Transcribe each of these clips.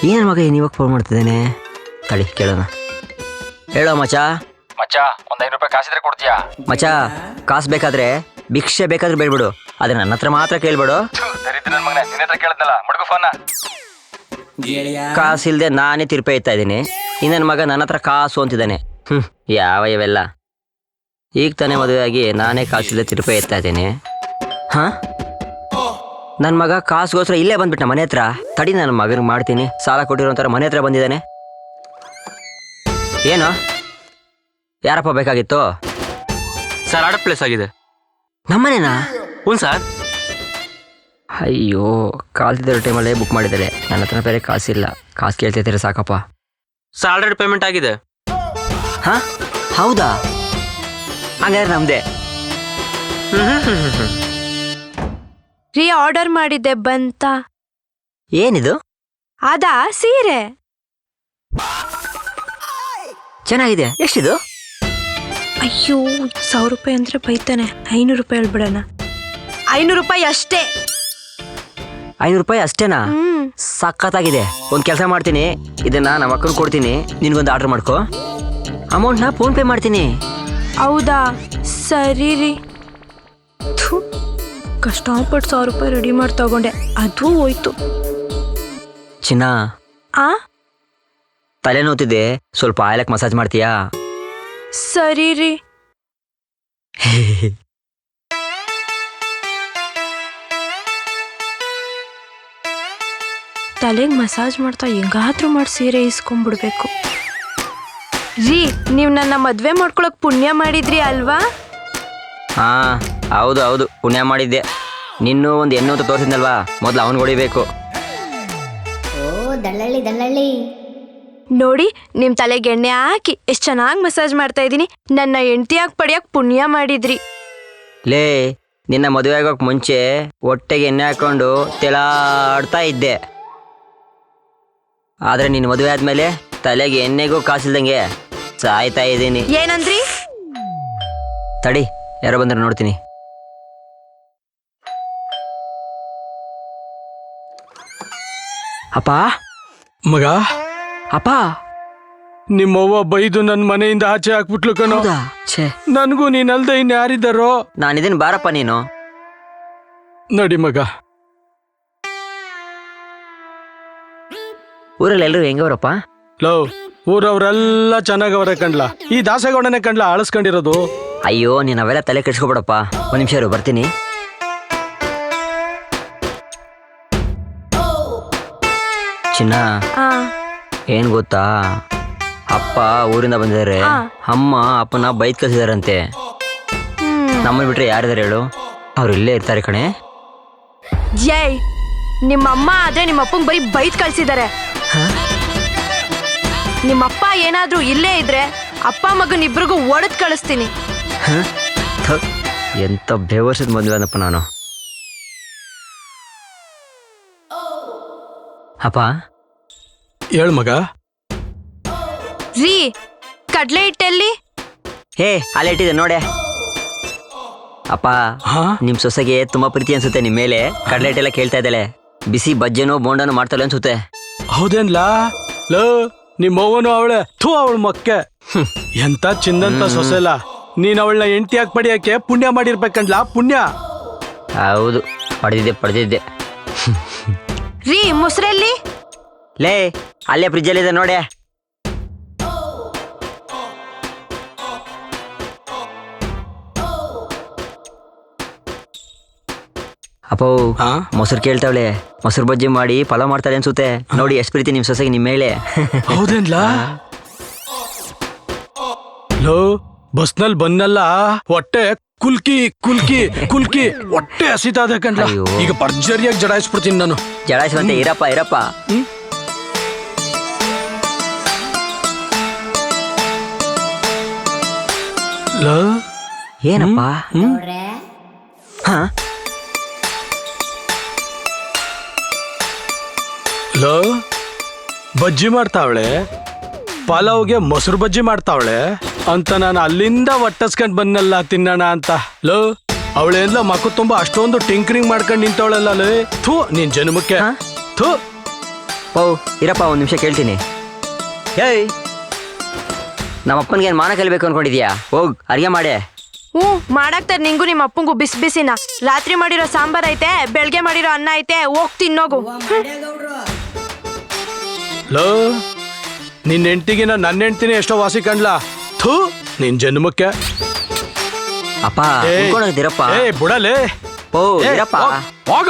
ಏನ್ ಮಗ ನೀವಾಗ ಫೋನ್ ಮಾಡ್ತಿದ್ದೇನೆ, ತಡಿ ಕೇಳೋಣ. ಹೇಳೋ ಮಚಾ. ಮಚ್ಚ, ಒಂದ್ 5 ರೂಪಾಯಿ ಕಾಸಿದ್ರೆ ಕೊಡ್ತೀಯಾ? ಮಚಾ, ಕಾಸು ಬೇಕಾದ್ರೆ ಭಿಕ್ಷೆ ಬೇಕಾದ್ರೆ ಬೇಡ್ಬಿಡು, ಆದ್ರೆ ನನ್ನ ಹತ್ರ ಮಾತ್ರ ಕೇಳ್ಬೇಡು. ದರಿದ್ರ ಮಗನೇ, ನಿನ್ನ ಹತ್ರ ಕೇಳಿದ್ನಲ್ಲ, ಮಡ್ಗು ಫೋನ್ನ. ಕಾಸಿಲ್ದೆ ನಾನೇ ತಿರ್ಪೆ ಇತ್ತಾ ಇದ್ದೀನಿ, ಇನ್ನನ್ ಮಗ ನನ್ನ ಹತ್ರ ಕಾಸು ಅಂತಿದ್ದಾನೆ. ಯಾವ ಇವೆಲ್ಲ? ಈಗ ತಾನೇ ಮದುವೆ ಆಗಿ ನಾನೇ ಕಾಸಿಲ್ದೆ ತಿರ್ಪೆ ಎತ್ತಾ ಇದ್ದೀನಿ. ಹಾ, ನನ್ನ ಮಗ ಕಾಸುಗೋಸ್ಕರ ಇಲ್ಲೇ ಬಂದ್ಬಿಟ್ಟ ಮನೆ ಹತ್ರ. ತಡಿ, ನನ್ನ ಮಗನಿಗೆ ಮಾಡ್ತೀನಿ. ಸಾಲ ಕೊಟ್ಟಿರೋಂಥರ ಮನೆ ಹತ್ರ ಬಂದಿದ್ದಾನೆ. ಏನು ಯಾರಪ್ಪ ಬೇಕಾಗಿತ್ತು? ಸರ್, ಆರ್ಡರ್ ಪ್ಲೇಸ್ ಆಗಿದೆ. ನಮ್ಮನೇನಾ? ಹ್ಞೂ ಸರ್. ಅಯ್ಯೋ, ಕಾಲ್ತಿದ್ದ ಟೈಮಲ್ಲೇ ಬುಕ್ ಮಾಡಿದ್ದಾರೆ. ನನ್ನ ಹತ್ರ ಬೇರೆ ಕಾಸಿಲ್ಲ. ಕಾಸು ಕೇಳ್ತಿದ್ದಾರೆ ಸಾಕಪ್ಪ. ಸರ್, ಆಲ್ರೆಡಿ ಪೇಮೆಂಟ್ ಆಗಿದೆ. ಹಾ, ಹೌದಾ? ಹಂಗಾದ್ರೆ ನಮ್ದೇ. ರೀ, ಆರ್ಡರ್ ಮಾಡಿದ್ದೆ ಬಂತ. ಏನಿದು? ಅದಾ ಸೀರೆ. ಚೆನ್ನಾಗಿದೆ. ಎಷ್ಟಿದು? ಅಯ್ಯೋ, 1000 ರೂಪಾಯಿ ಅಂದ್ರೆ ಬೈತಾನೆ. 500 ರೂಪಾಯಿ ಹೇಳ್ಬಿಡೋಣ. 500 ರೂಪಾಯಿ ಅಷ್ಟೇ. 500 ರೂಪಾಯಿ ಅಷ್ಟೇನಾ? ಸಖತ್ತಾಗಿದೆ. ಒಂದು ಕೆಲಸ ಮಾಡ್ತೀನಿ, ಇದನ್ನ ನಮ್ಮ ಅಕ್ಕನ ಕೊಡ್ತೀನಿ, ನಿನ್ಗೊಂದು ಆರ್ಡರ್ ಮಾಡ್ಕೊ. ಅಮೌಂಟ್ನ ಫೋನ್ ಪೇ ಮಾಡ್ತೀನಿ. ಹೌದಾ? ಸರಿ ರೀ. ಕಷ್ಟಪಟ್ಟು 1000 ರೂಪಾಯಿ ರೆಡಿ ಮಾಡಿ ತಗೊಂಡೆ, ಅದು ಹೋಯ್ತು. ಚಿನ್ನ, ಆ ತಲೆ ನೋತಿದೆ, ಸ್ವಲ್ಪ ಆಯ್ಲಕ್ಕೆ ಮಸಾಜ್ ಮಾಡ್ತೀಯಾ? ಸರಿ ರೀ. ತಲೆಗೆ ಮಸಾಜ್ ಮಾಡ್ತಾ ಹೆಂಗಾದ್ರೂ ಮಾಡಿ ಸೀರೆ ಇಸ್ಕೊಂಡ್ಬಿಡ್ಬೇಕು. ರೀ, ನೀವು ನನ್ನ ಮದ್ವೆ ಮಾಡ್ಕೊಳಕ್ ಪುಣ್ಯ ಮಾಡಿದ್ರಿ ಅಲ್ವಾ? ಹಾ, ಹೌದು ಹೌದು, ಪುಣ್ಯ ಮಾಡಿದ್ದೆ. ನಿನ್ನೂ ಒಂದು ಹೆಣ್ಣು ಅಂತ ತೋರಿಸಿದ್ನಲ್ವಾ, ಮೊದಲು ಅವನು ಹೊಡಿಬೇಕು. ಓ ದಳ್ಳಳ್ಳಿ ದಳ್ಳಳ್ಳಿ. ನೋಡಿ, ನಿಮ್ ತಲೆಗೆ ಎಣ್ಣೆ ಹಾಕಿ ಎಷ್ಟ್ ಚೆನ್ನಾಗಿ ಮಸಾಜ್ ಮಾಡ್ತಾ ಇದೀನಿ. ನನ್ನ ಹೆಂಡತಿಯಾಗಿ ಪಡಿಯಕ್ ಪುಣ್ಯ ಮಾಡಿದ್ರಿ. ಲೇ, ನಿನ್ನ ಮದುವೆ ಆಗೋಕ್ ಮುಂಚೆ ಹೊಟ್ಟೆಗೆ ಎಣ್ಣೆ ಹಾಕೊಂಡು ತೆಳಾಡ್ತಾ ಇದ್ದೆ. ಆದ್ರೆ ನಿನ್ನ ಮದುವೆ ಆದ್ಮೇಲೆ ತಲೆಗೆ ಎಣ್ಣೆಗೂ ಕಾಸಿಲ್ದಂಗೆ ಸಾಯ್ತಾ ಇದ್ದೀನಿ. ಏನಂದ್ರಿ? ತಡಿ, ಯಾರೋ ಬಂದ್ರೆ ನೋಡ್ತೀನಿ. ಅಪ್ಪ, ಮಗ, ಅಪ್ಪ. ನಿಮ್ಮವ್ವ ಬೈದು ನನ್ನ ಮನೆಯಿಂದ ಆಚೆ ಹಾಕ್ಬಿಟ್ಲು ಕಣೋ. ಹೌದಾ? ಛೇ, ನನ್ಗೂ ನೀನಲ್ದೆ ಇನ್ಯಾರಿದ್ದಾರೋ? ನಾನಿದ್ದೀನಿ, ಬಾರಪ್ಪ ನೀನು. ನಡಿ ಮಗ. ಊರಲ್ಲಿ ಎಲ್ಲರೂ ಹೆಂಗವ್ರಪ್ಪ? ಲವ್, ಊರವ್ರೆಲ್ಲ ಚೆನ್ನಾಗವ್ರೆ ಕಣ್ಲ. ಈ ದಾಸಗೌಡನೆ ಕಣ್ಲ ಅಳಿಸ್ಕೊಂಡಿರೋದು. ಅಯ್ಯೋ, ನೀನು ಅವೆಲ್ಲ ತಲೆ ಕೆಡ್ಸ್ಕೊಬೇಡಪ್ಪ. ಒಂದು ನಿಮಿಷ ಇರು, ಬರ್ತೀನಿ. ಚಿನ್ನ, ಏನ್ ಗೊತ್ತಾ, ಅಪ್ಪ ಊರಿಂದ ಬಂದಿದ್ದಾರೆ. ಅಮ್ಮ ಅಪ್ಪನ ಬೈದ್ ಕಳ್ಸಿದಾರಂತೆ. ನಮ್ಮನ್ನ ಬಿಟ್ರೆ ಯಾರಿದಾರೆ ಹೇಳು? ಅವ್ರು ಇಲ್ಲೇ ಇರ್ತಾರೆ ಕಣೆ. ಜೈ, ನಿಮ್ಮಮ್ಮ ಆದ್ರೆ ನಿಮ್ಮಪ್ಪಂಗ್ ಬರೀ ಬೈದ್ ಕಳ್ಸಿದ್ದಾರೆ. ನಿಮ್ಮಪ್ಪ ಏನಾದ್ರೂ ಇಲ್ಲೇ ಇದ್ರೆ ಅಪ್ಪ ಮಗನ್ ಇಬ್ರಿಗೂ ಒಡೆದ್ ಕಳಿಸ್ತೀನಿ. ಎಂತ ಬೇವರ್ಸದ್ ಮದ್ವೆ ಅನ್ನಪ್ಪ ನಾನು. ಅಪ್ಪ, ಹೇಳ್ ಮಗ. ರೀ, ಕಡ್ಲೆ ಹಿಟ್ಟೆಲ್ಲಿ? ಹೇ, ಅಲ್ಲೇ ಇಟ್ಟಿದೆ ನೋಡೆ. ಅಪ್ಪ, ನಿಮ್ ಸೊಸೆಗೆ ತುಂಬಾ ಪ್ರೀತಿ ಅನ್ಸುತ್ತೆ ನಿಮ್ ಮೇಲೆ. ಕಡ್ಲೆ ಹಿಟ್ಟೆಲ್ಲ ಕೇಳ್ತಾ ಇದ್ದಾಳೆ. ಬಿಸಿ ಬಜ್ಜೆನೋ ಬೋಂಡನೋ ಮಾಡ್ತಾಳೆ ಅನ್ಸುತ್ತೆ. ಹೌದೇನ್ಲಾ? ಲೋ, ನಿಮ್ಮವ್ವನು ಅವಳೆ, ಥೂ ಅವಳ ಮಕ್ಕೆ. ಎಂತ ಚಿಂದಂತ ಸೊಸೆಲ್ಲ. ನೀನ್ ಅವಳನ್ನ ಹೆಂಡತಿಯಾಗಿ ಪಡಿಯಕ್ಕೆ ಪುಣ್ಯ ಮಾಡಿರ್ಬೇಕಂಡ್ಲಾ, ಪುಣ್ಯ. ಹೌದು, ಪಡೆದಿದ್ದೆ. ರೀ, ಮೊಸರಲ್ಲಿ? ಲೇ, ಅಲ್ಲೇ ಫ್ರಿಜ್ಜಲ್ಲಿದೆ ನೋಡೆ. ಅಪ್ಪೋ, ಮೊಸರು ಕೇಳ್ತಾವಳೆ. ಮೊಸರು ಬಜ್ಜಿ ಮಾಡಿ ಪಲಾವ್ ಮಾಡ್ತಾಳೆ ಅನ್ಸುತ್ತೆ. ನೋಡಿ ಎಷ್ಟು ಪ್ರೀತಿ ನಿಮ್ ಸೊಸೆಗೆ ನಿಮ್ ಮೇಲೆ. ಹೌದೇನ್ಲಾ? ಲೋ, ಬಸ್ನಲ್ಲಿ ಬಂದಲ್ಲ, ಹೊಟ್ಟೆ ಕುಲ್ಕಿ ಕುಲ್ಕಿ ಕುಲ್ಕಿ ಹೊಟ್ಟೆ ಹಸಿತಾದೆ ಕಣ್ಲ. ಈಗ ಭರ್ಜರಿಯಾಗಿ ಜಡಾಯಿಸ್ಬಿಡ್ತೀನಿ ನಾನು. ಜಡಾಯಿಸುವಂತೆ ಇರಪ್ಪ. ಲೋ, ಏನಪ್ಪ? ಹಾ, ಲೋ, ಬಜ್ಜಿ ಮಾಡ್ತಾವಳೆ, ಪಲಾವ್ಗೆ ಮೊಸರು ಬಜ್ಜಿ ಮಾಡ್ತಾವಳೆ ಅಂತ ನಾನು ಅಲ್ಲಿಂದ ಒಟ್ಟಿಸ್ಕೊಂಡ್ ಬಂದಲ್ಲ ತಿನ್ನೋಣ ಅಂತ. ಲೋ, ಅವಳೆಲ್ಲ ಮಕ್ಕ ತುಂಬಾ ಅಷ್ಟೊಂದು ಟಿಂಕರಿಂಗ್ ಮಾಡ್ಕೊಂಡು ನಿಂತವಳಲ್ಲ. ಲೇ, ಥೂ ನಿನ್ ಜನ್ಮಕ್ಕೆ. ಥೂ. ಓ ಇರಪ್ಪ ಒಂದು ನಿಮಿಷ ಕೇಳ್ತೀನಿ. ಏಯ್ ನಮ್ಮಪ್ಪನಿಗೆ ಏನು ಮಾನ ಕಲಿಬೇಕು ಅನ್ಕೊಂಡಿದ್ಯಾ? ಹೋಗ್ ಅರ್ಗೆ ಮಾಡೆ. ಹ್ಞೂ ಮಾಡಾಕ್ತಾರೆ ನಿಂಗೂ ನಿಮ್ಮ ಅಪ್ಪಂಗೂ ಬಿಸಿ ಬಿಸಿನ. ರಾತ್ರಿ ಮಾಡಿರೋ ಸಾಂಬಾರ್ ಐತೆ, ಬೆಳಗ್ಗೆ ಮಾಡಿರೋ ಅನ್ನ ಐತೆ, ಹೋಗ್ ತಿನ್ನೋಗು. ಲೋ ನಿನ್ನ ಹೆಂಡ್ತಿಗಿನ ನನ್ನ ಹೆಂಡ್ತಿನಿ ಎಷ್ಟೋ ವಾಸಿ ಕಂಡ್ಲಾ. ಥೂ ನಿನ್ ಜನ್ಮಕ್ಕೆ. ಅಪ್ಪ ಉಣ್ಕೊಂಡೋಗ್ದಿರಪ್ಪ. ಏ ಬುಡಲೇ. ಓ ಇರಪ್ಪ. ಹೋಗ.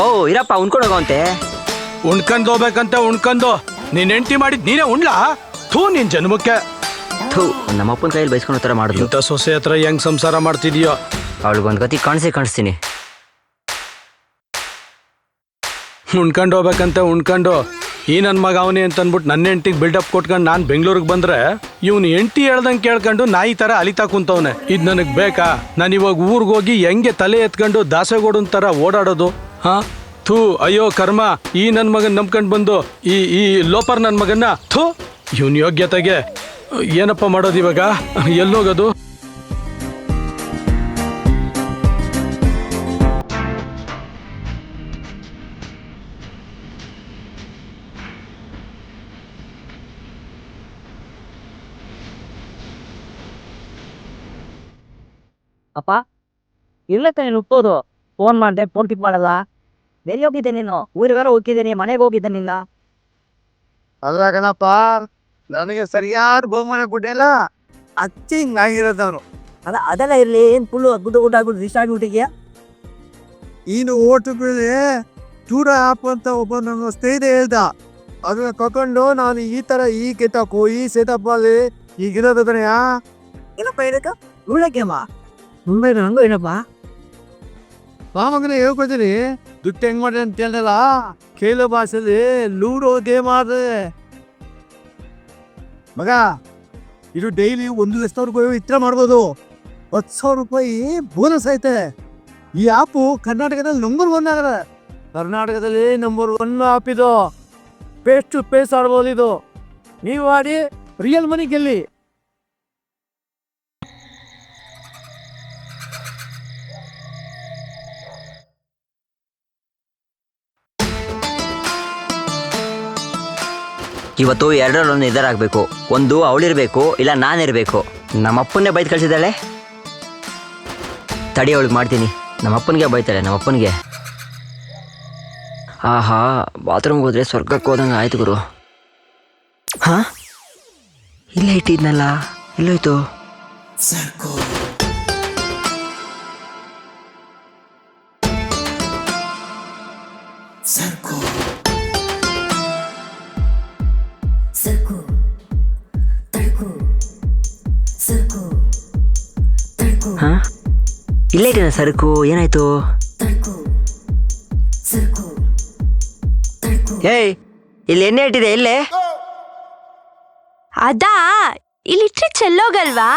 ಓ ಇರಪ್ಪ ಉಣ್ಕೊಂಡೋಗಂತೆ. ಉಣ್ಕಂಡ್ ಹೋಗ್ಬೇಕಂತ ಉಣ್ಕಂದು ನಿನ್ ಹೆಂಡ್ತಿ ಮಾಡಿದ್ ನೀನೇ ಉಣ್ಲಾ? ಥೂ ನಿನ್ ಜನ್ಮಕ್ಕೆ. ಥೂ ನಮ್ಮಪ್ಪನ ಕೈಯಲ್ಲಿ ಬೈಸ್ಕೊಂಡು ಥರ ಮಾಡಿದ್ಲು. ಇಂಥ ಸೊಸೆ ಹತ್ರ ಹೆಂಗ್ ಸಂಸಾರ ಮಾಡ್ತಿದ್ಯೋ. ಅವಳಿಗೊಂದು ಗತಿ ಕಾಣಿಸ್ತೀನಿ. ಉಣ್ಕಂಡು ಹೋಗ್ಬೇಕಂತ ಉಣ್ಕಂಡು ಈ ನನ್ನ ಮಗ ಅವನೇ ಅಂತ ಅಂದ್ಬಿಟ್ಟು ನನ್ನ ಹೆಂಡ್ತಿಗೆ ಬಿಲ್ಡಪ್ ಕೊಟ್ಕೊಂಡು ನಾನು ಬೆಂಗಳೂರಿಗೆ ಬಂದ್ರೆ ಇವ್ನು ಹೆಂಡ್ತಿ ಹೇಳ್ದಂಗೆ ಕೇಳ್ಕೊಂಡು ನಾಯಿ ಥರ ಅಲಿತಾ ಕುಂತವನೆ. ಇದು ನನಗೆ ಬೇಕಾ? ನಾನು ಇವಾಗ ಊರಿಗೆ ಹೋಗಿ ಹೆಂಗೆ ತಲೆ ಎತ್ಕೊಂಡು ದಾಸೆಗೋಡನ್ ಥರ ಓಡಾಡೋದು? ಹಾ ಥೂ ಅಯ್ಯೋ ಕರ್ಮ. ಈ ನನ್ನ ಮಗನ್ ನಂಬ್ಕೊಂಡು ಬಂದು ಈ ಲೋಪರ್ ನನ್ನ ಮಗನ್ನ ಥೂ ಇವನ್ ಯೋಗ್ಯತೆಗೆ ಏನಪ್ಪ ಮಾಡೋದು ಇವಾಗ? ಎಲ್ಲೋಗೋದು? ಅಪ್ಪ ಇಲ್ಲಕ್ಕ ನೀನು ಹುಟ್ಟೋದು. ಫೋನ್ ಮಾಡಿದೆ, ಫೋನ್ ಪಿಕ್ ಮಾಡಲ್ಲ. ಎಲ್ಲಿ ಹೋಗಿದ್ದೆ ನೀನು? ಊರಿಗಾರ ಹೋಗಿದ್ದೀನಿ, ಮನೆಗೆ ಹೋಗಿದ್ದೆ ನಿನ್ನ. ಅಲ್ಲ ಕಣಪ್ಪ, ನನಗೆ ಸರಿಯಾದ ಬಹುಮಾನ ಕೊಟ್ಟಿಲ್ಲ, ಅಚ್ಚಿ ಹಿಂಗಾಗಿರೋದವನು. ಅದೆಲ್ಲ ಇರಲಿ, ಏನು ಫುಲ್ಲು ಗುಡ್ಡ ಗುಡ್ಡ ಆಗ್ಬಿಟ್ಟು ಇಷ್ಟ ಆಗಿಬಿಟ್ಟಿದ್ಯಾ? ಇನ್ನು ಓಟು ಬೀಳಿ ಟೂರ ಆಪ್ ಅಂತ ಒಬ್ಬ ನನ್ನ ಸ್ನೇಹಿತ ಹೇಳ್ದ. ಅದನ್ನ ತಕೊಂಡು ನಾನು ಈ ತರ ಈ ಕೆತ್ತಕ್ಕೂ ಈ ಸೆಟಪ್ ಅಲ್ಲಿ ಈಗಿರೋದನೆಯಾ ಏನಪ್ಪ ಇದಕ್ಕ ಉಳ್ಳಕ್ಕೆಮ್ಮ ಮುಂಬೈ ಹಂಗು ಏನಪ್ಪ ಮಾಮಗನ ಹೇಳ್ಕೊತೀನಿ. ದುಡ್ಡು ಹೆಂಗ್ ಮಾಡ್ರಿ ಅಂತ ಹೇಳಿಲ್ಲ, ಕೇಳೋ ಭಾಷೆಯಲ್ಲಿ ಲೂಡೋ ಗೇಮ್ ಆಡ್ದೆ ಮಗ. ಇದು ಡೈಲಿ 1,00,000 ವಿತ್ಡ್ರಾ ಮಾಡ್ಬೋದು. 10,000 ರೂಪಾಯಿ ಬೋನಸ್ ಐತೆ. ಈ ಆ್ಯಪು ಕರ್ನಾಟಕದಲ್ಲಿ ನಂಬರ್ 1 ಆಗದ. ಕರ್ನಾಟಕದಲ್ಲಿ ನಂಬರ್ 1 ಆ್ಯಪ್ ಇದು. ಫೇಸ್ ಟು ಫೇಸ್ ಆಡ್ಬೋದು ಇದು. ನೀವು ಆಡಿ ರಿಯಲ್ ಮನಿ ಗೆಲ್ಲಿ. ಇವತ್ತು ಎರಡರಲ್ಲೊಂದು ನಿರ್ಧಾರ ಆಗಬೇಕು. ಒಂದು ಅವಳಿರ್ಬೇಕು, ಇಲ್ಲ ನಾನಿರ್ಬೇಕು. ನಮ್ಮಪ್ಪನ್ನೇ ಬೈದು ಕಳಿಸಿದ್ದಾಳೆ. ತಡಿ ಅವಳಿಗೆ ಮಾಡ್ತೀನಿ. ನಮ್ಮಪ್ಪನಿಗೆ ಬೈತಾಳೆ, ನಮ್ಮಪ್ಪನಿಗೆ. ಆಹಾ ಬಾತ್ರೂಮ್ಗೆ ಹೋದ್ರೆ ಸ್ವರ್ಗಕ್ಕೆ ಹೋದಂಗೆ ಆಯ್ತು ಗುರು. ಹಾ ಇಲ್ಲೇ ಇಟ್ಟಿದ್ನಲ್ಲ, ಎಲ್ಲೋಯ್ತು? ಹಾ ಇಲ್ಲೇ ಇಟ್ಟಿನ ಸರಕು, ಏನಾಯ್ತು? ಏಯ್ ಇಲ್ಲಿ ಎಣ್ಣೆ ಇಟ್ಟಿದೆ, ಎಲ್ಲೇ? ಅದಾ ಇಲ್ಲಿಟ್ರೆ ಚೆಲ್ಲೋಗಲ್ವಾ,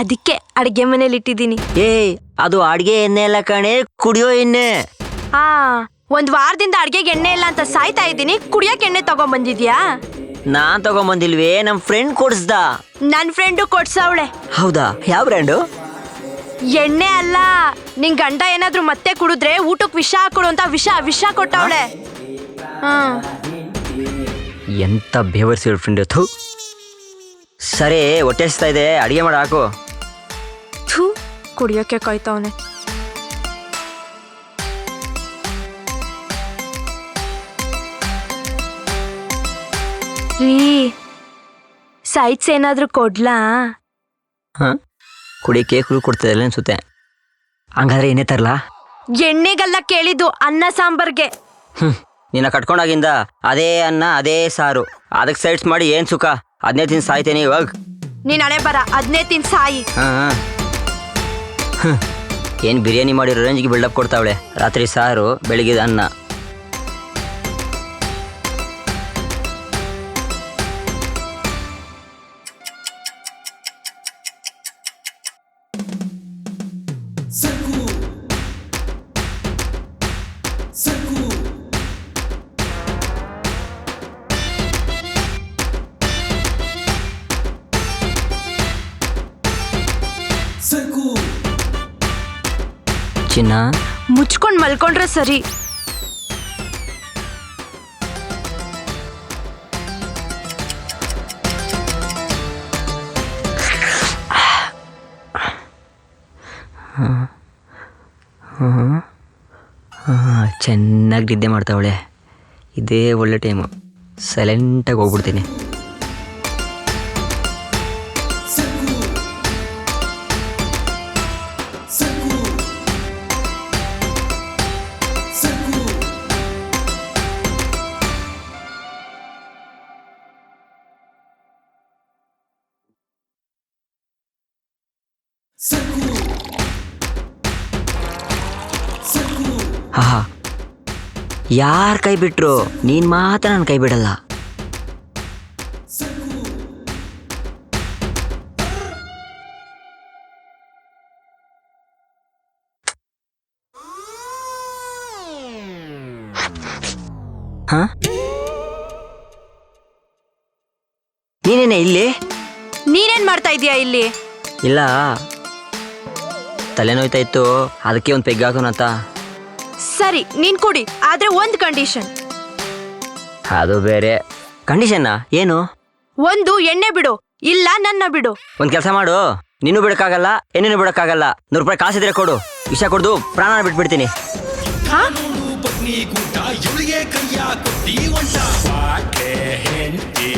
ಅದಕ್ಕೆ ಅಡ್ಗೆ ಮನೇಲಿ ಇಟ್ಟಿದ್ದೀನಿ. ಏಯ್ ಅದು ಅಡ್ಗೆ ಎಣ್ಣೆ ಎಲ್ಲ ಕಣೆ, ಕುಡಿಯೋ ಎಣ್ಣೆ. ಹಾ 1 ವಾರದಿಂದ ಅಡ್ಗೆಗೆ ಎಣ್ಣೆ ಇಲ್ಲ ಅಂತ ಸಾಯ್ತಾ ಇದ್ದೀನಿ. ಕುಡಿಯಕ್ಕೆ ಎಣ್ಣೆ ತಗೊಂಬಂದಿದ್ಯಾ? ನಾನ್ ತಗೊಂಬಂದಿಲ್ವೇ, ನಮ್ ಫ್ರೆಂಡ್ ಕೊಡ್ಸ್ದ. ನನ್ನ ಫ್ರೆಂಡು ಕೊಡ್ಸವಳೆ. ಹೌದಾ? ಯಾವ ಬ್ರ್ಯಾಂಡು? ಎಣ್ಣೆ ಅಲ್ಲ, ನಿನ್ ಗಂಡ ಏನಾದ್ರೂ ಮತ್ತೆ ಕುಡಿದ್ರೆ ಊಟಕ್ಕೆ ವಿಷ ಹಾಕೊಡು ಅಂತ ವಿಷ ಕೊಟ್ಟವಳೆ. ಎಂತ ಬೇವರ್ಸಿರೋ ಫ್ರೆಂಡ್. ಥೂ ಸರಿ, ಹೊಟ್ಟೆ ಹಸ್ತಾ ಇದೆ, ಅಡಿಗೆ ಮಾಡಿ ಹಾಕು. ಥೂ ಕುಡಿಯೋಕೆ ಕಾಯ್ತವನೆ. ರೀ ಸೈಟ್ಸ್ ಏನಾದ್ರೂ ಕೊಡ್ಲಾ? ಹಾ ಕುಡಿಯಕ್ಕೆ ಕುಳು ಕೊಡ್ತದಲ್ಲ ಅನ್ಸುತ್ತೆ. ಹಂಗಾದ್ರೆ ಏನೇ ತರಲಾ? ಎಣ್ಣೆಗೆಲ್ಲ ಕೇಳಿದ್ದು, ಅನ್ನ ಸಾಂಬಾರ್ಗೆ. ನಿನ್ನ ಕಟ್ಕೊಂಡಾಗಿಂದ ಅದೇ ಅನ್ನ ಅದೇ ಸಾರು, ಅದಕ್ಕೆ ಸೈಡ್ಸ್ ಮಾಡಿ ಏನ್ ಸುಖ? ಅದನ್ನೇ ತಿನ್ ಸಾಯ್ತೇನೆ ಇವಾಗ. ನೀನ್ ಹಣೆ ಬರ, ಅದನ್ನೇ ತಿನ್ ಸಾಯಿ. ಏನ್ ಬಿರಿಯಾನಿ ಮಾಡಿರೋ ರೇಂಜ್ಗೆ ಬಿಲ್ಡಪ್ ಕೊಡ್ತಾವಳೆ. ರಾತ್ರಿ ಸಾರು, ಬೆಳಿಗ್ಗೆ ಅನ್ನ. ಚಿನ್ನ ಮುಚ್ಕೊಂಡ್ ಮಲ್ಕೊಂಡ್ರೆ ಸರಿ. ಚೆನ್ನಾಗಿ ನಿದ್ದೆ ಮಾಡ್ತಾವಳೆ. ಇದೇ ಒಳ್ಳೆ ಟೈಮು. ಸೈಲೆಂಟಾಗಿ ಹೋಗ್ಬಿಡ್ತೀನಿ. ಆಹಾ, ಯಾರು ಕೈ ಬಿಟ್ರು ನೀನು ಮಾತ್ರ ನಾನು ಕೈ ಬಿಡಲ್ಲ. ಹಾ, ನೀನೇನೆ ಇಲ್ಲಿ? ನೀನೇನ್ ಮಾಡ್ತಾ ಇದೀಯಾ ಇಲ್ಲಿ? ಇಲ್ಲ, ತಲೆನೋಯ್ತಾ ಇತ್ತು, ಅದಕ್ಕೆ ಒಂದು ಪೆಗ್ ಹಾಕೋಣಂತ. ಸರಿ, ನೀನ್ ಕುಡಿ, ಆದ್ರೆ ಒಂದ್ ಕಂಡೀಷನ್. ಅದು ಬೇರೆ ಕಂಡೀಷನ್ನ? ಏನು? ಒಂದು ಎಣ್ಣೆ ಬಿಡು, ಇಲ್ಲ ನನ್ನ ಬಿಡು. ಒಂದು ಕೆಲಸ ಮಾಡು, ನೀನು ಬಿಡಕ್ಕಾಗಲ್ಲ, ಎಣ್ಣೆನೂ ಬಿಡಕ್ಕಾಗಲ್ಲ. 100 ರೂಪಾಯಿ ಕಾಸಿದ್ರೆ ಕೊಡು, ವಿಷ ಕೊಡ್ದು ಪ್ರಾಣ ಬಿಟ್ಬಿಡ್ತೀನಿ. ಹಾ? ಕೂಟ ಇವಳಿಗೆ ಕೈಯ ಕೊಟ್ಟಿ ಒಂಟ ಕ್ವಾಟ್ಲೆ ಹೆಂಡತಿ